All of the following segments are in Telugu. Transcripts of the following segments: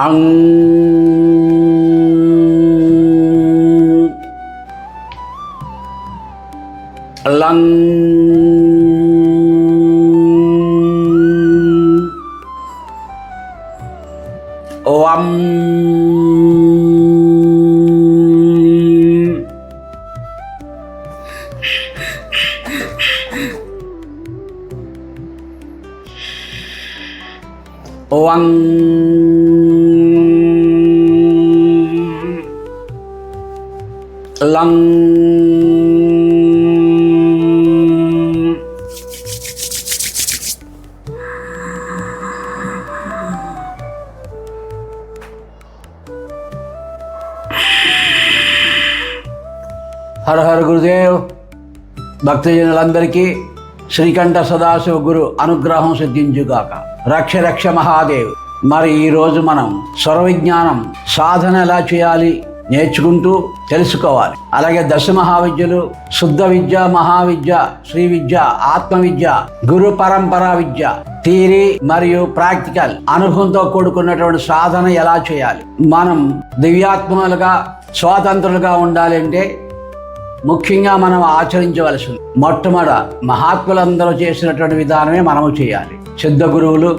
అం లం వం వం లం హర హర గురుదేవ్. భక్తజనులందరికీ శ్రీకంఠ సదాశివ గురు అనుగ్రహం సిద్ధించుగాక. రక్ష రక్ష మహాదేవ్. మరి ఈరోజు మనం స్వరవిజ్ఞానం సాధన ఎలా చేయాలి నేర్చుకుంటూ తెలుసుకోవాలి. అలాగే దశ మహావిద్యలు, శుద్ధ విద్య, మహావిద్య, శ్రీ విద్య, ఆత్మ విద్య, గురు పరంపర విద్య, థియరీ మరియు ప్రాక్టికల్ అనుభవంతో కూడుకున్నటువంటి సాధన ఎలా చేయాలి. మనం దివ్యాత్మలుగా స్వాతంత్రులుగా ఉండాలి అంటే ముఖ్యంగా మనం ఆచరించవలసింది మొట్టమొదట మహాత్ములందరూ చేసినటువంటి విధానమే మనము చేయాలి. సిద్ధ గురువులు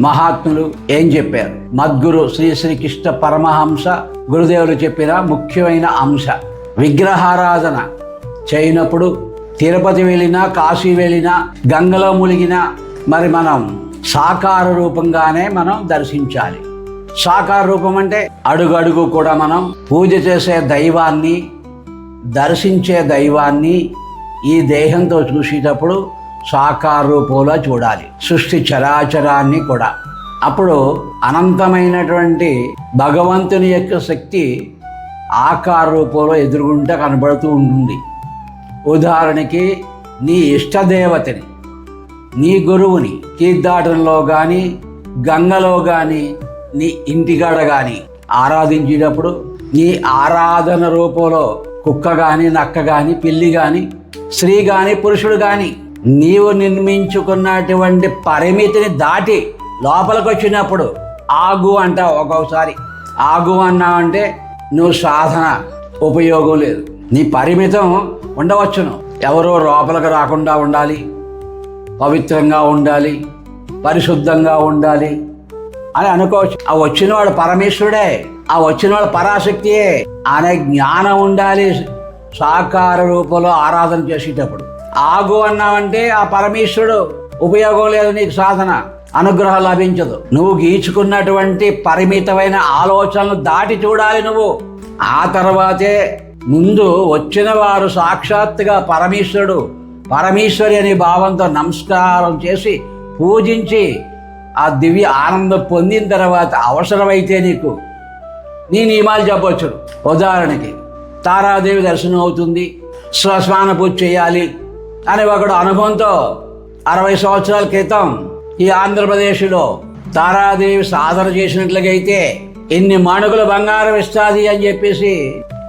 మహాత్ములు ఏం చెప్పారు? మద్గురు శ్రీ శ్రీకృష్ణ పరమహంస గురుదేవులు చెప్పిన ముఖ్యమైన అంశ విగ్రహారాధన చేయనప్పుడు తిరుపతి వెళ్ళినా, కాశీ వెళ్ళినా, గంగలో మునిగినా మరి మనం సాకార రూపంగానే మనం దర్శించాలి. సాకార రూపం అంటే అడుగడుగు కూడా మనం పూజ చేసే దైవాన్ని, దర్శించే దైవాన్ని ఈ దేహంతో చూసేటప్పుడు సాకార రూపంలో చూడాలి. సృష్టి చరాచరాన్ని కూడా. అప్పుడు అనంతమైనటువంటి భగవంతుని యొక్క శక్తి ఆకార రూపంలో ఎదురుగుంటా కనబడుతూ ఉంటుంది. ఉదాహరణకి నీ ఇష్టదేవతని, నీ గురువుని తీర్థాటనలో కానీ, గంగలో కానీ, నీ ఇంటికాడ కానీ ఆరాధించేటప్పుడు నీ ఆరాధన రూపంలో కుక్క కానీ, నక్క కానీ, పిల్లి కానీ, స్త్రీ కానీ, పురుషుడు కానీ నీవు నిర్మించుకున్నటువంటి పరిమితిని దాటి లోపలికి వచ్చినప్పుడు ఆగు అంటావు. ఒక్కొక్కసారి ఆగు అన్నావంటే నువ్వు సాధన ఉపయోగం లేదు. నీ పరిమితం ఉండవచ్చును. ఎవరో లోపలికి రాకుండా ఉండాలి, పవిత్రంగా ఉండాలి, పరిశుద్ధంగా ఉండాలి అని అనుకోవచ్చు. ఆ వచ్చినవాడు పరమేశ్వరుడే, ఆ వచ్చినవాడు పరాశక్తియే అనే జ్ఞానం ఉండాలి. సాకార రూపంలో ఆరాధన చేసేటప్పుడు ఆగు అన్నావంటే ఆ పరమేశ్వరుడు ఉపయోగం లేదు, నీకు సాధన అనుగ్రహం లభించదు. నువ్వు గీచుకున్నటువంటి పరిమితమైన ఆలోచనలు దాటి చూడాలి నువ్వు. ఆ తర్వాతే ముందు వచ్చిన వారు సాక్షాత్తుగా పరమేశ్వరుడు, పరమేశ్వరి అనే భావంతో నమస్కారం చేసి పూజించి ఆ దివ్య ఆనందం పొందిన తర్వాత అవసరమైతే నీకు నీ నియమాలు చెప్పవచ్చు. ఉదాహరణకి తారాదేవి దర్శనం అవుతుంది, స్నాన పూజ చేయాలి అని ఒకడు అనుభవంతో 60 సంవత్సరాల క్రితం ఈ ఆంధ్రప్రదేశ్లో తారాదేవి సాధన చేసినట్లయితే ఇన్ని మణుగులు బంగారం ఇస్తుంది అని చెప్పేసి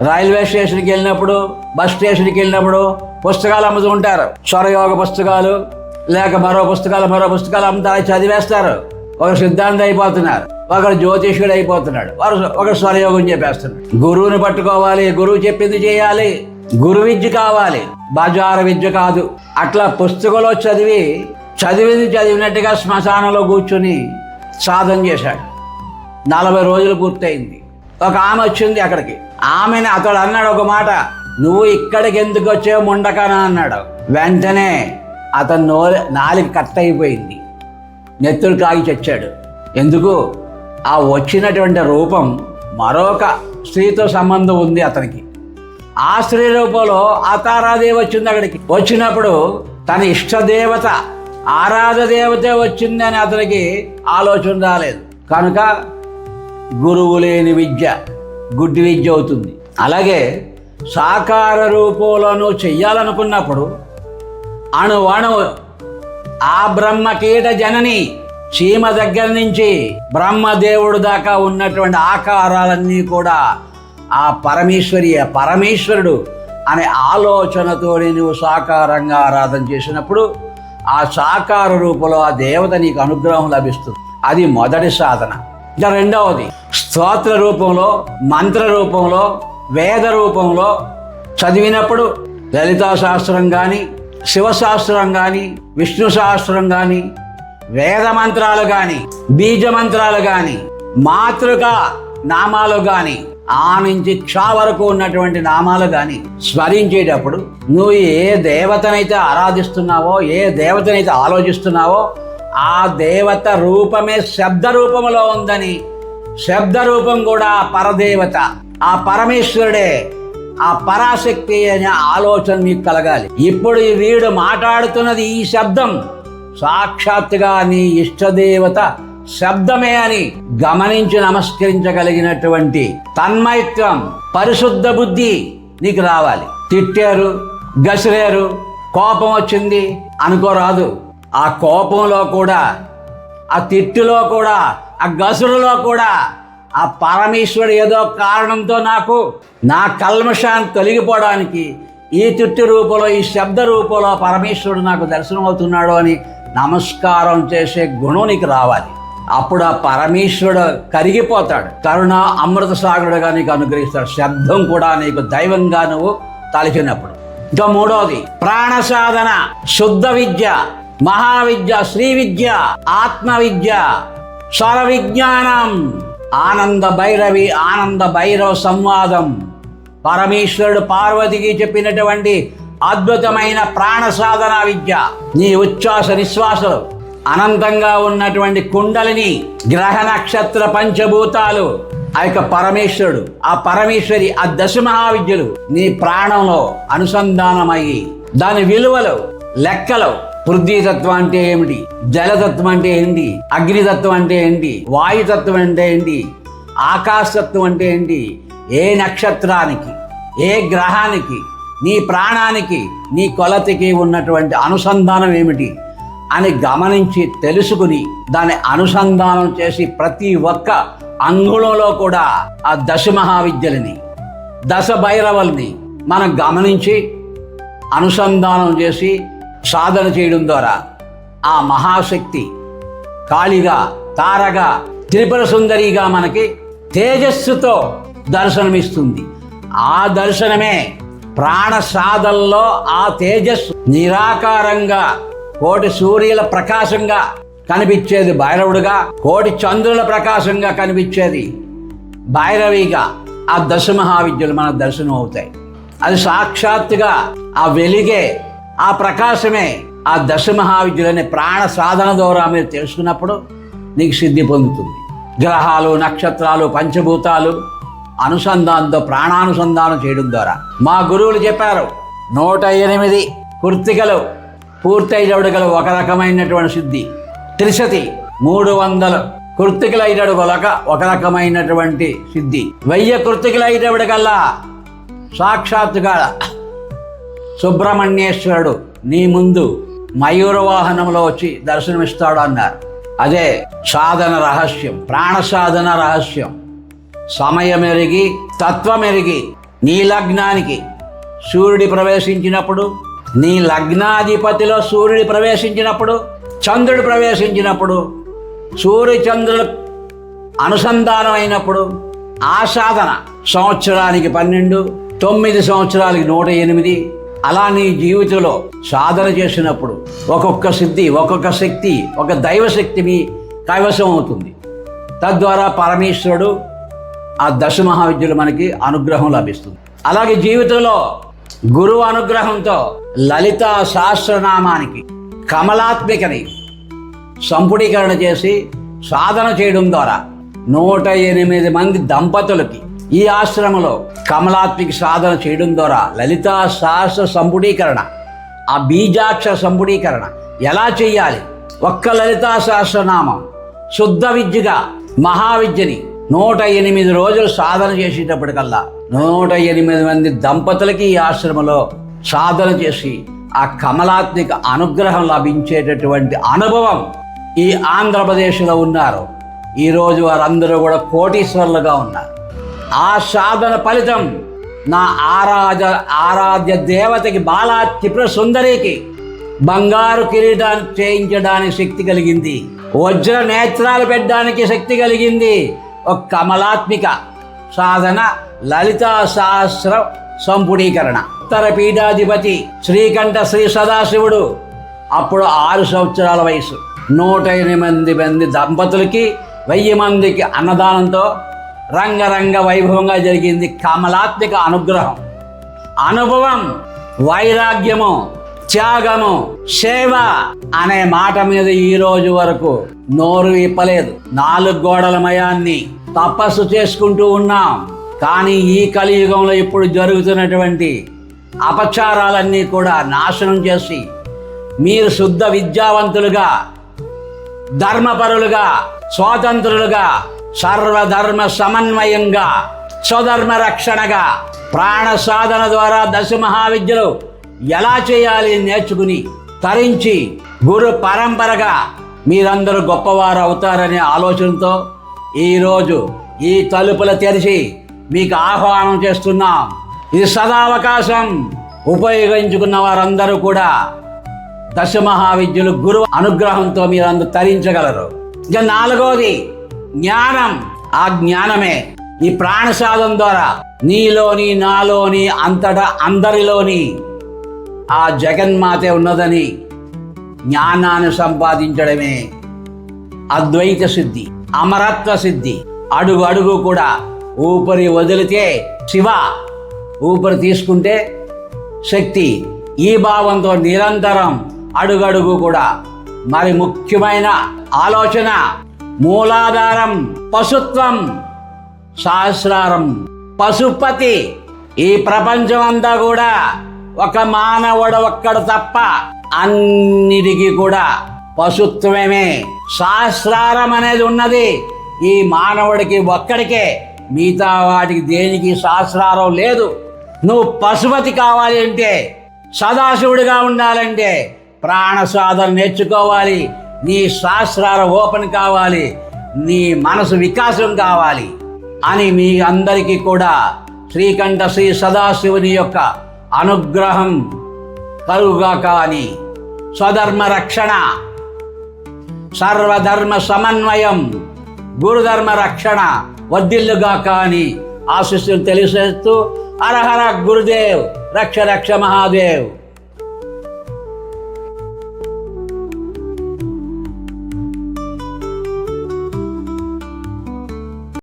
రైల్వే స్టేషన్కి వెళ్ళినప్పుడు, బస్ స్టేషన్కి వెళ్ళినప్పుడు పుస్తకాలు అమ్ముతుంటారు. స్వరయోగ పుస్తకాలు లేక మరో పుస్తకాలు అమ్ముతారు, చదివేస్తారు. ఒక సిద్ధాంతం అయిపోతున్నారు, ఒకడు జ్యోతిష్యుడు అయిపోతున్నాడు, ఒకడు స్వరయోగం చెప్పేస్తున్నాడు. గురువుని పట్టుకోవాలి, గురువు చెప్పింది చేయాలి, గురు విద్య కావాలి, బజారు విద్య కాదు. అట్లా పుస్తకంలో చదివినట్టుగా శ్మశానంలో కూర్చుని సాధన చేశాడు. 40 రోజులు పూర్తయింది. ఒక ఆమె వచ్చింది అక్కడికి. ఆమెను అతడు అన్నాడు ఒక మాట, నువ్వు ఇక్కడికి ఎందుకు వచ్చావు ముండకనా అన్నాడు. వెంటనే అతను నాలుగు కట్ అయిపోయింది, నెత్తురు కాగి చచ్చాడు. ఎందుకు? ఆ వచ్చినటువంటి రూపం మరొక స్త్రీతో సంబంధం ఉంది అతనికి. ఆ స్త్రీ రూపంలో ఆ తారాదేవి వచ్చింది అక్కడికి. వచ్చినప్పుడు తన ఇష్టదేవత ఆరాధ దేవత వచ్చిందని అతనికి ఆలోచన రాలేదు. కనుక గురువు లేని విద్య గుడ్డి విద్య అవుతుంది. అలాగే సాకార రూపంలో చెయ్యాలనుకున్నప్పుడు అణువణు ఆ బ్రహ్మకీట జనని చీమ దగ్గర నుంచి బ్రహ్మదేవుడు దాకా ఉన్నటువంటి ఆకారాలన్నీ కూడా ఆ పరమేశ్వరుడు అనే ఆలోచనతో నువ్వు సాకారంగా ఆరాధన చేసినప్పుడు ఆ సాకార రూపంలో ఆ దేవత నీకు అనుగ్రహం లభిస్తుంది. అది మొదటి సాధన. ఇంకా రెండవది స్తోత్ర రూపంలో, మంత్ర రూపంలో, వేద రూపంలో చదివినప్పుడు లలితా శాస్త్రం కానీ, శివశాస్త్రం కానీ, విష్ణు శాస్త్రం కానీ, వేద మంత్రాలు కానీ, బీజ మంత్రాలు కానీ, మాతృక నామాలు కానీ, ఆ నుంచి క్ష వరకు ఉన్నటువంటి నామాలు కానీ స్మరించేటప్పుడు నువ్వు ఏ దేవతనైతే ఆరాధిస్తున్నావో, ఏ దేవతనైతే ఆలోచిస్తున్నావో ఆ దేవత రూపమే శబ్ద రూపంలో ఉందని, శబ్ద రూపం కూడా పరదేవత, ఆ పరమేశ్వరుడే, ఆ పరాశక్తి అనే ఆలోచన నీకు కలగాలి. ఇప్పుడు వీడు మాట్లాడుతున్నది ఈ శబ్దం సాక్షాత్తుగా నీ ఇష్టదేవత శబ్దమే అని గమనించి నమస్కరించగలిగినటువంటి తన్మయత్వం, పరిశుద్ధ బుద్ధి నీకు రావాలి. తిట్టారు, గసిరారు, కోపం వచ్చింది అనుకోరాదు. ఆ కోపంలో కూడా, ఆ తిట్టులో కూడా, ఆ గసురులో కూడా ఆ పరమేశ్వరుడు ఏదో కారణంతో నాకు నా కల్మషాన్ని తొలగిపోవడానికి ఈ తిట్టు రూపంలో, ఈ శబ్ద రూపంలో పరమేశ్వరుడు నాకు దర్శనం అవుతున్నాడు అని నమస్కారం చేసే గుణం నీకు రావాలి. అప్పుడు ఆ పరమేశ్వరుడు కరిగిపోతాడు, కరుణ అమృత సాగరుడుగా నీకు అనుగ్రహిస్తాడు. శబ్దం కూడా నీకు దైవంగా నువ్వు తలచినప్పుడు. ఇంకా మూడవది ప్రాణ సాధన, శుద్ధ విద్య, మహావిద్య, శ్రీ విద్య, ఆత్మ విద్య, స్వర విజ్ఞానం, ఆనంద భైరవి, ఆనంద భైరవ సంవాదం, పరమేశ్వరుడు పార్వతికి చెప్పినటువంటి అద్భుతమైన ప్రాణ సాధన విద్య. నీ ఉచ్ఛ్వాస నిశ్వాసలు, అనంతంగా ఉన్నటువంటి కుండలిని, గ్రహ నక్షత్ర పంచభూతాలు, ఆ యొక్క పరమేశ్వరుడు, ఆ పరమేశ్వరి, ఆ దశ మహావిద్యలు నీ ప్రాణంలో అనుసంధానమయ్యి దాని విలువలు, లెక్కలు, పృథ్వీతత్వం అంటే ఏమిటి, జలతత్వం అంటే ఏంటి, అగ్నితత్వం అంటే ఏంటి, వాయుతత్వం అంటే ఏంటి, ఆకాశతత్వం అంటే ఏంటి, ఏ నక్షత్రానికి, ఏ గ్రహానికి, నీ ప్రాణానికి, నీ కొలతకి ఉన్నటువంటి అనుసంధానం ఏమిటి అని గమనించి తెలుసుకుని దాన్ని అనుసంధానం చేసి ప్రతి ఒక్క అంగుళంలో కూడా ఆ దశ మహావిద్యలని, దశ భైరవుల్ని మనం గమనించి అనుసంధానం చేసి సాధన చేయడం ద్వారా ఆ మహాశక్తి కాళిగా, తారగా, త్రిపుర సుందరిగా మనకి తేజస్సుతో దర్శనమిస్తుంది. ఆ దర్శనమే ప్రాణ సాధనలో ఆ తేజస్సు నిరాకారంగా కోటి సూర్యుల ప్రకాశంగా కనిపించేది భైరవుడుగా, కోటి చంద్రుల ప్రకాశంగా కనిపించేది భైరవిగా ఆ దశ మహావిద్యలు మనకు దర్శనం అవుతాయి. అది సాక్షాత్తుగా ఆ వెలిగే, ఆ ప్రకాశమే ఆ దశ మహావిద్యలనే ప్రాణ సాధన ద్వారా మీరు తెలుసుకున్నప్పుడు నీకు సిద్ధి పొందుతుంది. గ్రహాలు, నక్షత్రాలు, పంచభూతాలు అనుసంధానంతో ప్రాణానుసంధానం చేయడం ద్వారా మా గురువులు చెప్పారు 108 కృత్తికలు పూర్తయినప్పుడు ఒక రకమైనటువంటి సిద్ధి, త్రిశతి 300 కృత్తికలు అయినడు ఒక రకమైనటువంటి సిద్ధి, 1000 కృత్తికలు అయినప్పటికల్లా సాక్షాత్తుగా సుబ్రహ్మణ్యేశ్వరుడు నీ ముందు మయూర వాహనంలో వచ్చి దర్శనమిస్తాడు అన్నారు. అదే సాధన రహస్యం, ప్రాణ సాధన రహస్యం. సమయమెరిగి, తత్వమెరిగి నీ లగ్నానికి సూర్యుడి ప్రవేశించినప్పుడు, నీ లగ్నాధిపతిలో సూర్యుడి ప్రవేశించినప్పుడు, చంద్రుడు ప్రవేశించినప్పుడు, సూర్య చంద్రుల అనుసంధానం అయినప్పుడు ఆ సాధన సంవత్సరానికి 12, 9 సంవత్సరాలకి 108 అలా నీ జీవితంలో సాధన చేసినప్పుడు ఒక్కొక్క సిద్ధి, ఒక్కొక్క శక్తి, ఒక దైవశక్తి మీ కైవసం అవుతుంది. తద్వారా పరమేశ్వరుడు ఆ దశ మహావిద్యలు మనకి అనుగ్రహం లభిస్తుంది. అలాగే జీవితంలో గురువు అనుగ్రహంతో లలితా సహస్రనామానికి కమలాత్మికని సంపుటీకరణ చేసి సాధన చేయడం ద్వారా 108 మంది దంపతులకి ఈ ఆశ్రమంలో కమలాత్మిక సాధన చేయడం ద్వారా లలితా సహస్ర సంపుటీకరణ, ఆ బీజాక్షర సంపుటీకరణ ఎలా చేయాలి, ఒక్క లలితా సహస్రనామం శుద్ధ విద్యగా మహావిద్యని 108 రోజులు సాధన చేసేటప్పటికల్లా 108 మంది దంపతులకి ఈ ఆశ్రమంలో సాధన చేసి ఆ కమలాత్మిక అనుగ్రహం లభించేటటువంటి అనుభవం ఈ ఆంధ్రప్రదేశ్లో ఉన్నారు. ఈరోజు వారందరూ కూడా కోటీశ్వరులుగా ఉన్నారు. ఆ సాధన ఫలితం నా ఆరాధ్య దేవతకి, బాలా త్రిపుర సుందరికి బంగారు కిరీటాన్ని చేయించడానికి శక్తి కలిగింది. వజ్ర నేత్రాలు పెట్టడానికి శక్తి కలిగింది ఒక కమలాత్మిక సాధన లలితా సహస్ర సంపుడీకరణ. ఉత్తర పీఠాధిపతి శ్రీకంఠ శ్రీ సదాశివుడు అప్పుడు 6 సంవత్సరాల వయసు. 108 మంది దంపతులకి 1000 మందికి అన్నదానంతో రంగరంగ వైభవంగా జరిగింది. కమలాత్మిక అనుగ్రహం, అనుభవం, వైరాగ్యము, త్యాగము, సేవ అనే మాట మీద ఈ రోజు వరకు నోరు విప్పలేదు. 4 గోడల మయాన్ని తపస్సు చేసుకుంటూ ఉన్నాం. కానీ ఈ కలియుగంలో ఇప్పుడు జరుగుతున్నటువంటి అపచారాలన్నీ కూడా నాశనం చేసి మీరు శుద్ధ విద్యావంతులుగా, ధర్మపరులుగా, స్వాతంత్రులుగా, సర్వధర్మ సమన్వయంగా, స్వధర్మ రక్షణగా, ప్రాణ సాధన ద్వారా 10 మహావిద్యలు ఎలా చేయాలి నేర్చుకుని తరించి గురు పరంపరగా మీరందరూ గొప్పవారు అవుతారనే ఆలోచనతో ఈరోజు ఈ తలుపులు తెరిచి మీకు ఆహ్వానం చేస్తున్నాం. ఇది సదావకాశం. ఉపయోగించుకున్న వారందరూ కూడా 10 మహావిద్యలు గురువు అనుగ్రహంతో మీరందరూ తరించగలరు. ఇక 4వది జ్ఞానం. ఆ జ్ఞానమే ఈ ప్రాణ సాధన ద్వారా నీలోని, నాలోని, అంతటా అందరిలోని ఆ జగన్మాతే ఉన్నదని జ్ఞానాన్ని సంపాదించడమే అద్వైత సిద్ధి, అమరత్వ సిద్ధి. అడుగు అడుగు కూడా ఊపిరి వదిలితే శివ, ఊపిరి తీసుకుంటే శక్తి. ఈ భావంతో నిరంతరం అడుగడుగు కూడా మరి ముఖ్యమైన ఆలోచన మూలాధారం పశుత్వం, సహస్రారం పశుపతి. ఈ ప్రపంచం అంతా కూడా ఒక మానవుడు ఒక్కడు తప్ప అన్నిటికీ కూడా పశుత్వమే. సహస్రారం అనేది ఉన్నది ఈ మానవుడికి ఒక్కడికే, మిగతా వాటికి దేనికి సహస్రారం లేదు. నువ్వు పశుపతి కావాలి అంటే, సదాశివుడిగా ఉండాలంటే ప్రాణ సాధన నేర్చుకోవాలి. నీ సహస్రార ఓపెన్ కావాలి, నీ మనసు వికాసం కావాలి అని మీ అందరికీ కూడా శ్రీకంఠ శ్రీ సదాశివుని యొక్క అనుగ్రహం కలుగుగాక అని, స్వధర్మ రక్షణ, సర్వధర్మ సమన్వయం, గురుధర్మ రక్షణ వర్ధిల్లుగాక అని ఆశీస్సులు తెలియజేస్తూ హర హర గురుదేవ్, రక్ష రక్ష మహాదేవ్.